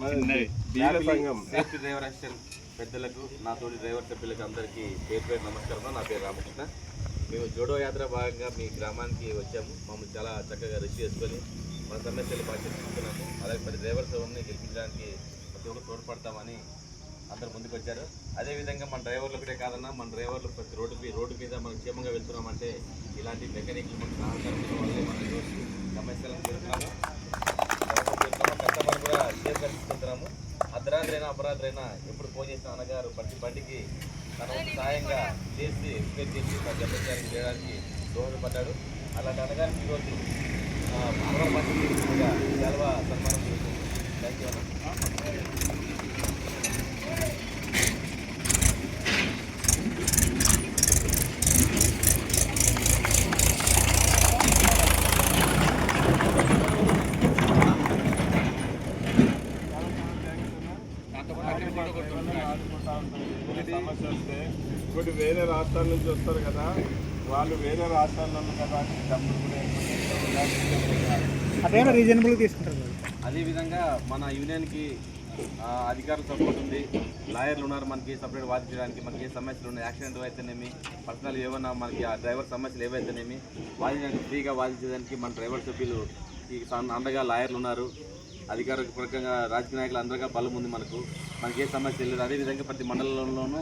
Safety driver assistant పెద్దలకు, నా తోటి డ్రైవర్ సభ్యులకు అందరికీ పేరు పేరు నమస్కారం. నా పేరు రామకృష్ణ. మేము జోడో యాత్ర భాగంగా మీ గ్రామానికి వచ్చాము. మమ్మల్ని చాలా చక్కగా రిసీవ్ చేసుకొని మన సమస్యలు బాగా చర్చించుకున్నాము. అలాగే 10 డ్రైవర్స్ ఎవరిని గెలిపించడానికి ప్రతి ఒక్కరు తోడ్పడతామని అందరు ముందుకు వచ్చారు. అదేవిధంగా మన డ్రైవర్లు ఒకటే కాదన్నా, మన డ్రైవర్లు ప్రతి రోడ్డు మీద మనం క్షేమంగా వెళ్తున్నామంటే ఇలాంటి మెకానిక్లు మనకు సహకారం వల్లే మన ఈరోజు సమస్యలను చేస్తున్నాము. కస్టమర్ కూడా ఇదే పరిస్థితున్నాము. అర్ధరాత్రైనా అపరాత్రైనా ఎప్పుడు ఫోన్ చేసిన అన్నగారు ప్రతి బండికి తన సాయంగా చేసి రిపేర్ చేసి మన జన్మచారం చేయడానికి దోహదపడ్డాడు. అలాంటి అన్నగారికి ఈరోజు 60 మందికి చాలా సన్మానం చేస్తుంది. థ్యాంక్ యూ అన్న. సమస్య వస్తే ఇంకోటి వేరే రాష్ట్రాల నుంచి వస్తారు కదా, వాళ్ళు వేరే రాష్ట్రాల్లో కదా డబ్బులు కూడా రీజనబుల్గా తీసుకుంటారు. అదేవిధంగా మన యూనియన్కి అధికారుల సపోర్ట్ ఉంది, లాయర్లు ఉన్నారు మనకి సపరేట్ వాదించడానికి. మనకి ఏ సమస్యలు ఉన్నాయి, యాక్సిడెంట్ అయితేనేమి, పర్సనల్ ఏమన్నా మనకి ఆ డ్రైవర్ సమస్యలు ఏవైతేనేమి వాదించడానికి ఫ్రీగా వాదించడానికి మన డ్రైవర్ సభ్యులు అండగా లాయర్లు ఉన్నారు. అధికారపూర్వకంగా రాజకీయ నాయకులు అందరిగా బలం ఉంది మనకి ఏ సమస్య లేదు. అదేవిధంగా ప్రతి మండలంలోనూ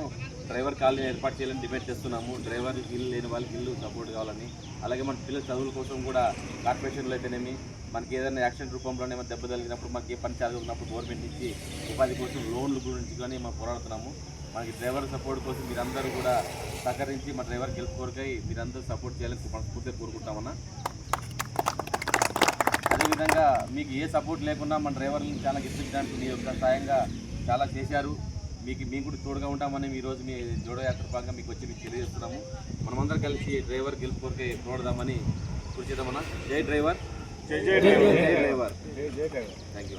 డ్రైవర్ కాలనీ ఏర్పాటు చేయాలని డిమాండ్ చేస్తున్నాము. డ్రైవర్ ఇల్లు లేని వాళ్ళకి ఇల్లు సపోర్ట్ కావాలని, అలాగే మన పిల్లల చదువుల కోసం కూడా కార్పొరేషన్లో అయితేనేమి మనకి ఏదైనా యాక్సిడెంట్ రూపంలోనే దెబ్బ తగిలినప్పుడు మనకి ఏ పని జరుగుతున్నప్పుడు గవర్నమెంట్ నుంచి ఉపాధి కోసం లోన్ల గురించి కానీ మనం పోరాడుతున్నాము. మనకి డ్రైవర్ సపోర్ట్ కోసం మీరందరూ కూడా సహకరించి మా డ్రైవర్ గెలుపు కోరికై మీరందరూ సపోర్ట్ చేయాలని మనస్ఫూర్తిగా కోరుకుంటామన్నా. అదేవిధంగా మీకు ఏ సపోర్ట్ లేకుండా మన డ్రైవర్లను చాలా గెలిపించడానికి మీ యొక్క సాయంగా చాలా చేశారు. మేము కూడా తోడుగా ఉంటామని ఈరోజు మీ జోడో యాత్ర భాగంగా మీకు వచ్చి మీకు తెలియజేస్తున్నాము. మనమందరం కలిసి డ్రైవర్ గెలుపు కోరికై పోరాడదామని కృషి చేద్దామన్నా. జై డ్రైవర్, జై డ్రైవర్, థ్యాంక్ యూ.